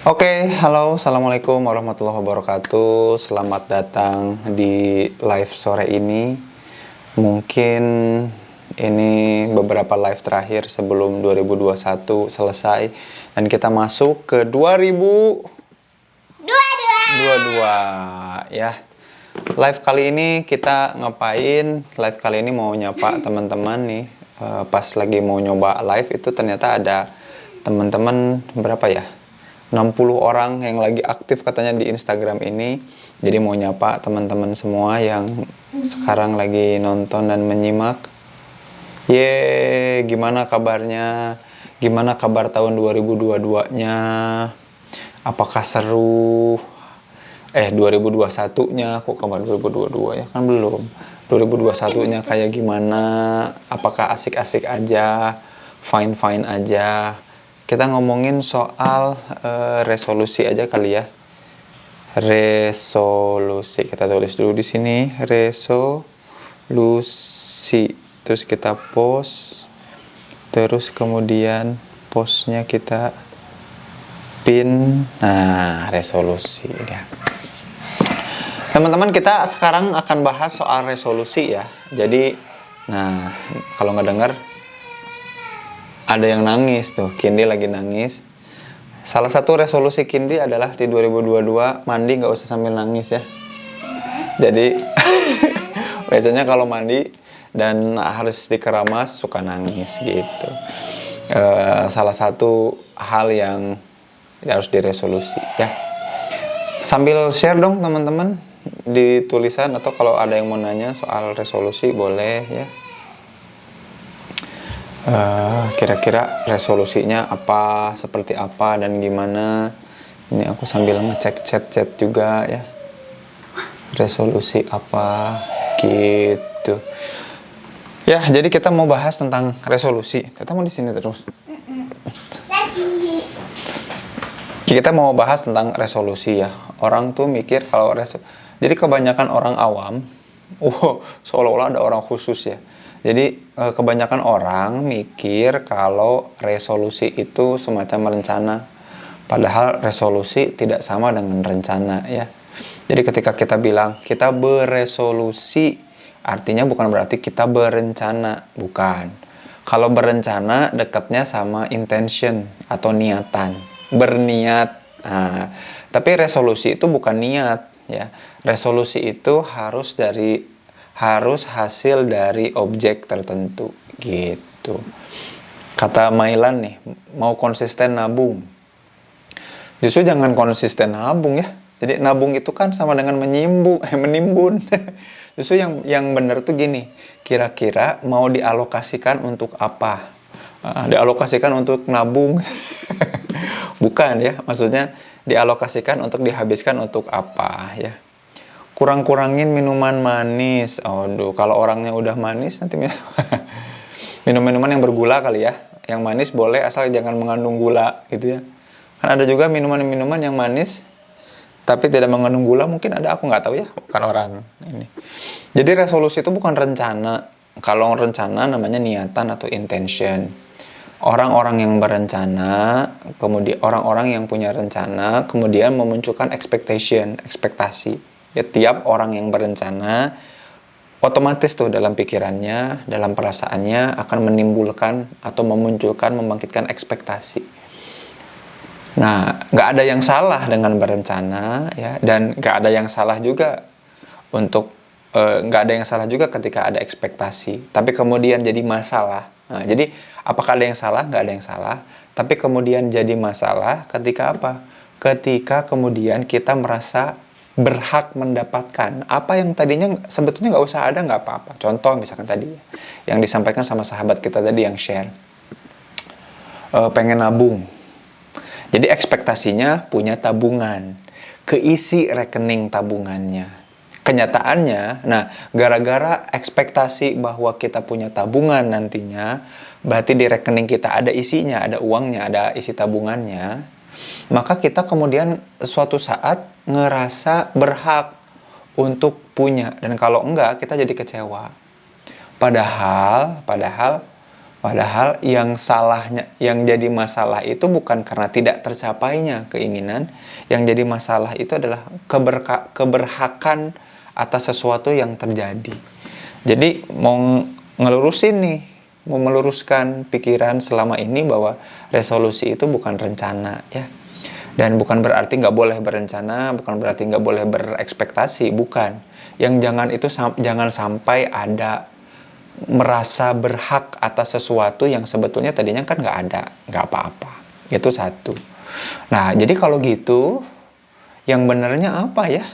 Oke, halo, assalamualaikum warahmatullahi wabarakatuh. Selamat datang di live sore ini. Mungkin ini beberapa live terakhir sebelum 2021 selesai dan kita masuk ke 2022 ya. Live kali ini kita ngapain? Live kali ini mau nyapa teman-teman nih. Pas lagi mau nyoba live itu ternyata ada teman-teman berapa ya? 60 orang yang lagi aktif katanya di Instagram ini. Jadi mau nyapa teman-teman semua yang sekarang lagi nonton dan menyimak. Gimana kabarnya? Gimana kabar tahun 2022-nya? Apakah seru? 2021-nya kok kabar 2022 ya? Kan belum. 2021-nya kayak gimana? Apakah asik-asik aja? Fine-fine aja? Kita ngomongin soal resolusi aja kali ya. Resolusi kita tulis dulu di sini, resolusi. Terus kita post. Terus kemudian postnya kita pin. Nah, resolusi ya. Teman-teman, kita sekarang akan bahas soal resolusi ya. Jadi, nah kalau nggak dengar ada yang nangis tuh, Kindi lagi nangis. Salah satu resolusi Kindi adalah di 2022 mandi nggak usah sambil nangis ya. Jadi biasanya kalau mandi dan harus dikeramas suka nangis gitu. Salah satu hal yang harus diresolusi ya. Sambil share dong teman-teman di tulisan, atau kalau ada yang mau nanya soal resolusi boleh ya. Kira-kira resolusinya apa, seperti apa, dan gimana. Ini aku sambil ngecek chat-chat juga ya. Resolusi apa gitu. Ya, jadi kita mau bahas tentang resolusi. Kita mau di sini terus. Kita mau bahas tentang resolusi ya. Orang tuh mikir kalau jadi kebanyakan orang awam, seolah-olah ada orang khusus ya. Jadi kebanyakan orang mikir kalau resolusi itu semacam rencana. Padahal resolusi tidak sama dengan rencana ya. Jadi ketika kita bilang kita beresolusi, artinya bukan berarti kita berencana, bukan. Kalau berencana dekatnya sama intention atau niatan, berniat. Nah, tapi resolusi itu bukan niat ya. Resolusi itu harus hasil dari objek tertentu gitu. Kata Mailan nih, mau konsisten nabung. Justru jangan konsisten nabung ya. Jadi nabung itu kan sama dengan menimbun. Justru yang benar tuh gini, kira-kira mau dialokasikan untuk apa? Dialokasikan untuk nabung. Bukan ya, maksudnya dialokasikan untuk dihabiskan untuk apa ya. Kurang-kurangin minuman manis. Aduh, kalau orangnya udah manis nanti minum-minuman yang bergula kali ya. Yang manis boleh asal jangan mengandung gula gitu ya. Kan ada juga minuman-minuman yang manis tapi tidak mengandung gula, mungkin ada, aku nggak tahu ya, bukan orang ini. Jadi resolusi itu bukan rencana. Kalau rencana namanya niatan atau intention. Orang-orang yang berencana, kemudian orang-orang yang punya rencana, kemudian memunculkan ekspektasi. Ya, tiap orang yang berencana otomatis tuh dalam pikirannya, dalam perasaannya akan menimbulkan atau membangkitkan ekspektasi. Nah, nggak ada yang salah dengan berencana ya, dan nggak ada yang salah juga nggak ada yang salah juga ketika ada ekspektasi. Tapi kemudian jadi masalah. Nah, jadi apakah ada yang salah? Nggak ada yang salah. Tapi kemudian jadi masalah ketika apa? Ketika kemudian kita merasa berhak mendapatkan apa yang tadinya sebetulnya nggak usah ada, nggak apa-apa. Contoh misalkan tadi yang disampaikan sama sahabat kita tadi yang share, pengen nabung. Jadi ekspektasinya punya tabungan, keisi rekening tabungannya. Kenyataannya, nah gara-gara ekspektasi bahwa kita punya tabungan nantinya, berarti di rekening kita ada isinya, ada uangnya, ada isi tabungannya, maka kita kemudian suatu saat ngerasa berhak untuk punya, dan kalau enggak kita jadi kecewa. Padahal Padahal yang salahnya, yang jadi masalah itu bukan karena tidak tercapainya keinginan. Yang jadi masalah itu adalah keberhakan atas sesuatu yang terjadi. Jadi mau ngelurusin nih, mau meluruskan pikiran selama ini bahwa resolusi itu bukan rencana ya. Dan bukan berarti nggak boleh berencana, bukan berarti nggak boleh berekspektasi, bukan. Yang jangan sampai ada merasa berhak atas sesuatu yang sebetulnya tadinya kan nggak ada, nggak apa-apa. Itu satu. Nah, jadi kalau gitu, yang benernya apa ya?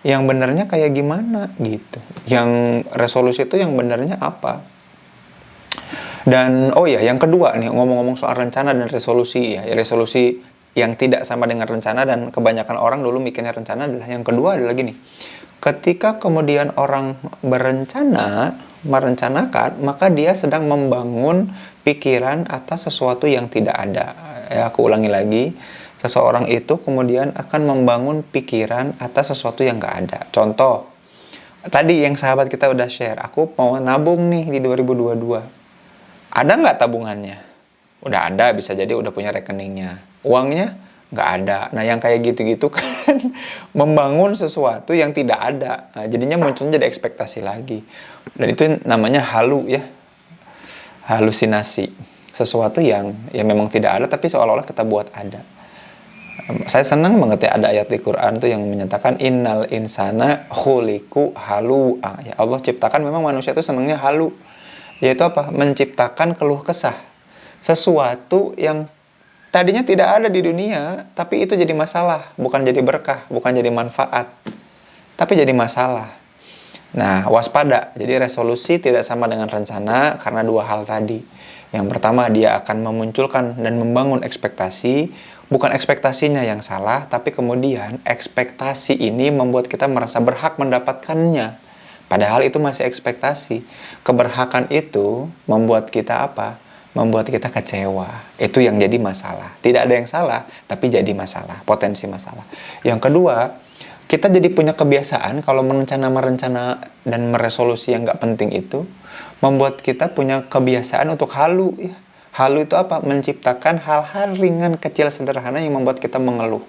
Yang benernya kayak gimana gitu? Yang resolusi itu yang benernya apa? Dan oh ya, yang kedua nih, ngomong-ngomong soal rencana dan resolusi ya, resolusi yang tidak sama dengan rencana dan kebanyakan orang dulu mikirnya rencana adalah yang kedua adalah gini. Ketika kemudian orang merencanakan, maka dia sedang membangun pikiran atas sesuatu yang tidak ada. Ya, aku ulangi lagi, seseorang itu kemudian akan membangun pikiran atas sesuatu yang nggak ada. Contoh, tadi yang sahabat kita udah share, aku mau nabung nih di 2022. Ada nggak tabungannya? Udah ada, bisa jadi udah punya rekeningnya. Uangnya? Nggak ada. Nah, yang kayak gitu-gitu kan membangun sesuatu yang tidak ada. Nah, jadinya munculnya jadi ekspektasi lagi. Dan itu namanya halu ya. Halusinasi. Sesuatu yang ya memang tidak ada tapi seolah-olah kita buat ada. Saya senang banget ya ada ayat di Quran tuh yang menyatakan innal insana khuliqu halu'a. Ya Allah ciptakan memang manusia itu senangnya halu. Yaitu apa? Menciptakan keluh kesah. Sesuatu yang tadinya tidak ada di dunia, tapi itu jadi masalah. Bukan jadi berkah, bukan jadi manfaat, tapi jadi masalah. Nah, waspada. Jadi resolusi tidak sama dengan rencana karena dua hal tadi. Yang pertama, dia akan memunculkan dan membangun ekspektasi. Bukan ekspektasinya yang salah, tapi kemudian ekspektasi ini membuat kita merasa berhak mendapatkannya. Padahal itu masih ekspektasi. Keberhakan itu membuat kita apa? Membuat kita kecewa. Itu yang jadi masalah. Tidak ada yang salah, tapi jadi masalah, potensi masalah. Yang kedua, kita jadi punya kebiasaan kalau merencana dan meresolusi yang nggak penting itu, membuat kita punya kebiasaan untuk halu. Ya. Halu itu apa? Menciptakan hal-hal ringan, kecil, sederhana yang membuat kita mengeluh.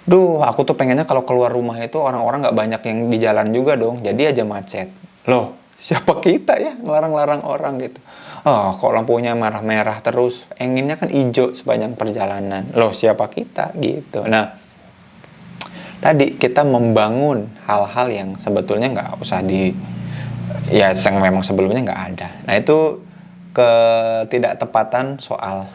Duh, aku tuh pengennya kalau keluar rumah itu orang-orang nggak banyak yang di jalan juga dong, jadi aja macet. Loh, siapa kita ya ngelarang-larang orang gitu. Oh, kok lampunya merah-merah terus, inginnya kan hijau sepanjang perjalanan. Loh, siapa kita gitu. Nah, tadi kita membangun hal-hal yang sebetulnya nggak usah ya yang memang sebelumnya nggak ada. Nah, itu ketidaktepatan soal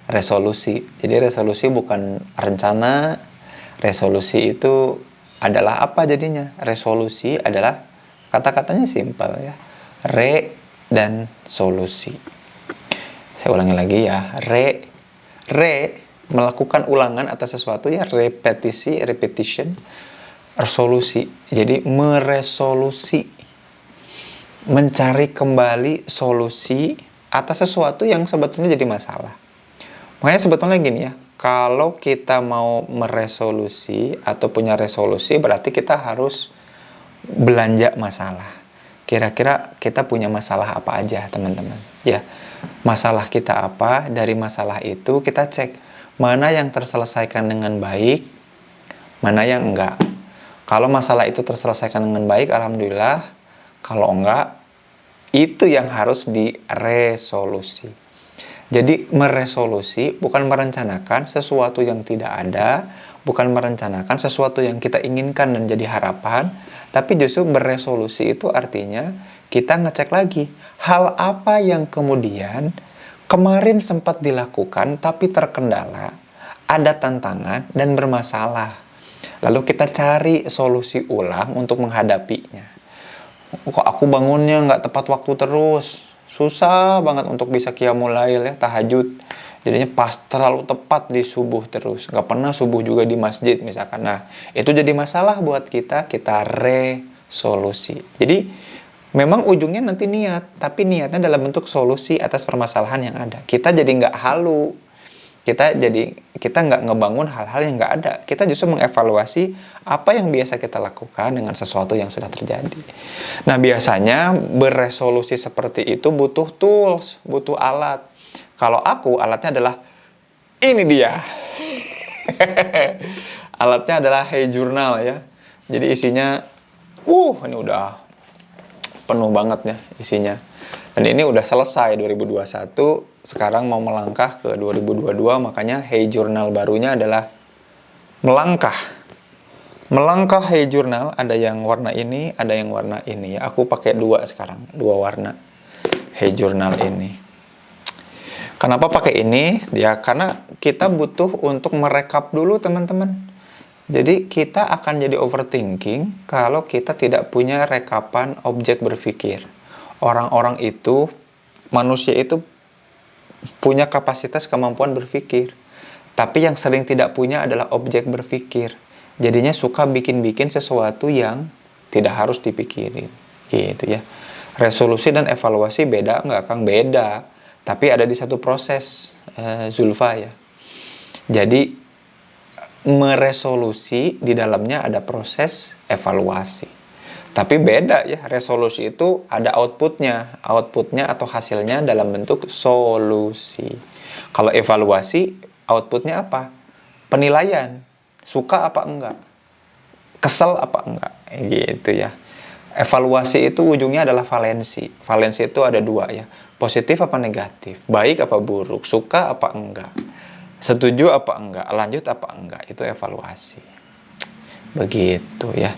resolusi. Jadi resolusi bukan rencana. Resolusi itu adalah apa jadinya? Resolusi adalah kata-katanya simpel ya. Dan solusi. Saya ulangi lagi ya. Melakukan ulangan atas sesuatu ya, repetition. Resolusi. Jadi meresolusi. Mencari kembali solusi atas sesuatu yang sebetulnya jadi masalah. Makanya sebetulnya gini ya, kalau kita mau meresolusi atau punya resolusi berarti kita harus belanja masalah. Kira-kira kita punya masalah apa aja, teman-teman? Ya, masalah kita apa? Dari masalah itu kita cek mana yang terselesaikan dengan baik, mana yang enggak. Kalau masalah itu terselesaikan dengan baik, alhamdulillah. Kalau enggak, itu yang harus diresolusi. Jadi meresolusi bukan merencanakan sesuatu yang tidak ada, bukan merencanakan sesuatu yang kita inginkan dan jadi harapan, tapi justru beresolusi itu artinya kita ngecek lagi hal apa yang kemudian kemarin sempat dilakukan tapi terkendala, ada tantangan dan bermasalah. Lalu kita cari solusi ulang untuk menghadapinya. Kok aku bangunnya nggak tepat waktu terus? Susah banget untuk bisa qiyamul lail ya, tahajud. Jadinya pas terlalu tepat di subuh terus. Nggak pernah subuh juga di masjid misalkan. Nah, itu jadi masalah buat kita resolusi. Jadi, memang ujungnya nanti niat. Tapi niatnya dalam bentuk solusi atas permasalahan yang ada. Kita jadi nggak halu. kita nggak ngebangun hal-hal yang nggak ada. Kita justru mengevaluasi apa yang biasa kita lakukan dengan sesuatu yang sudah terjadi. Nah, biasanya beresolusi seperti itu butuh tools, butuh alat. Kalau aku, alatnya adalah ini dia. Alatnya adalah Hey Journal ya. Jadi isinya, ini udah penuh banget ya isinya. Dan ini udah selesai 2021, sekarang mau melangkah ke 2022, makanya Hey Journal barunya adalah melangkah. Melangkah Hey Journal, ada yang warna ini, ada yang warna ini. Aku pakai dua sekarang, dua warna Hey Journal ini. Kenapa pakai ini? Ya karena kita butuh untuk merekap dulu teman-teman. Jadi kita akan jadi overthinking kalau kita tidak punya rekapan objek berpikir. Orang-orang itu, manusia itu punya kapasitas kemampuan berpikir. Tapi yang sering tidak punya adalah objek berpikir. Jadinya suka bikin-bikin sesuatu yang tidak harus dipikirin. Gitu ya. Resolusi dan evaluasi beda nggak, Kang? Beda. Tapi ada di satu proses, Zulfa ya. Jadi, meresolusi di dalamnya ada proses evaluasi. Tapi beda ya, resolusi itu ada outputnya atau hasilnya dalam bentuk solusi. Kalau evaluasi, outputnya apa? Penilaian, suka apa enggak, kesel apa enggak, gitu ya. Evaluasi itu ujungnya adalah valensi. Valensi itu ada dua ya, positif apa negatif, baik apa buruk, suka apa enggak, setuju apa enggak, lanjut apa enggak, itu evaluasi. Begitu ya.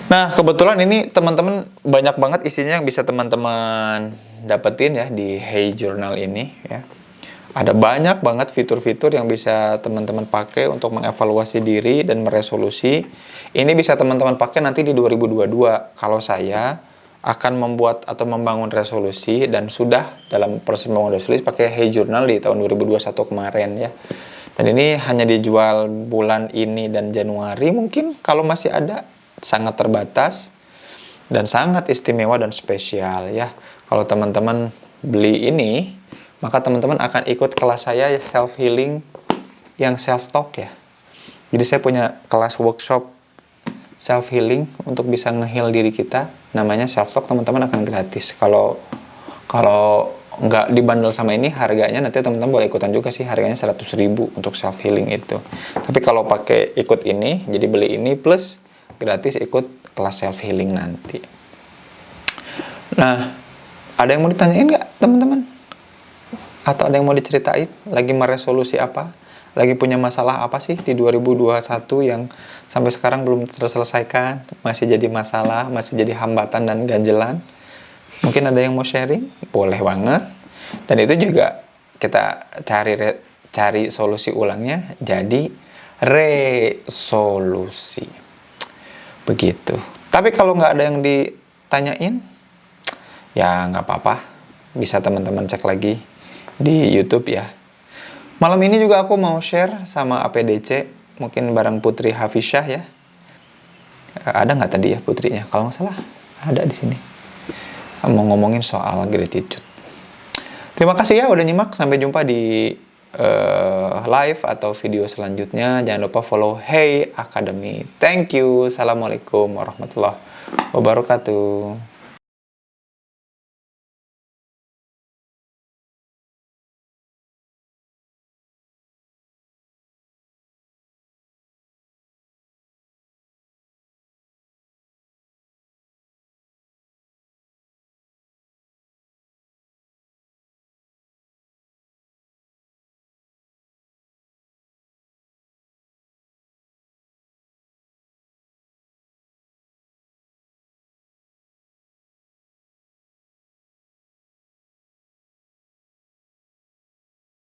Nah, kebetulan ini teman-teman banyak banget isinya yang bisa teman-teman dapetin ya di Hey Journal ini ya. Ada banyak banget fitur-fitur yang bisa teman-teman pakai untuk mengevaluasi diri dan meresolusi. Ini bisa teman-teman pakai nanti di 2022. Kalau saya akan membuat atau membangun resolusi dan sudah dalam proses membangun resolusi pakai Hey Journal di tahun 2021 kemarin ya. Dan ini hanya dijual bulan ini dan Januari, mungkin kalau masih ada, sangat terbatas dan sangat istimewa dan spesial ya. Kalau teman-teman beli ini, maka teman-teman akan ikut kelas saya self healing yang self talk ya. Jadi saya punya kelas workshop self healing untuk bisa nge-heal diri kita, namanya self talk, teman-teman akan gratis. Kalau nggak dibundle sama ini, harganya nanti teman-teman boleh ikutan juga sih, harganya 100.000 untuk self healing itu. Tapi kalau pakai ikut ini, jadi beli ini plus gratis ikut kelas self healing nanti. Nah, ada yang mau ditanyain nggak teman-teman? Atau ada yang mau diceritain? Lagi meresolusi apa? Lagi punya masalah apa sih di 2021 yang sampai sekarang belum terselesaikan? Masih jadi masalah, masih jadi hambatan dan ganjelan? Mungkin ada yang mau sharing? Boleh banget. Dan itu juga kita cari solusi ulangnya jadi resolusi. Begitu. Tapi kalau nggak ada yang ditanyain, ya nggak apa-apa. Bisa teman-teman cek lagi di YouTube ya. Malam ini juga aku mau share sama APDC, mungkin bareng Putri Hafisyah ya. Ada nggak tadi ya putrinya? Kalau nggak salah, ada di sini. Mau ngomongin soal gratitude. Terima kasih ya udah nyimak. Sampai jumpa di live atau video selanjutnya. Jangan lupa follow Hey Academy. Thank you. Assalamualaikum warahmatullahi wabarakatuh.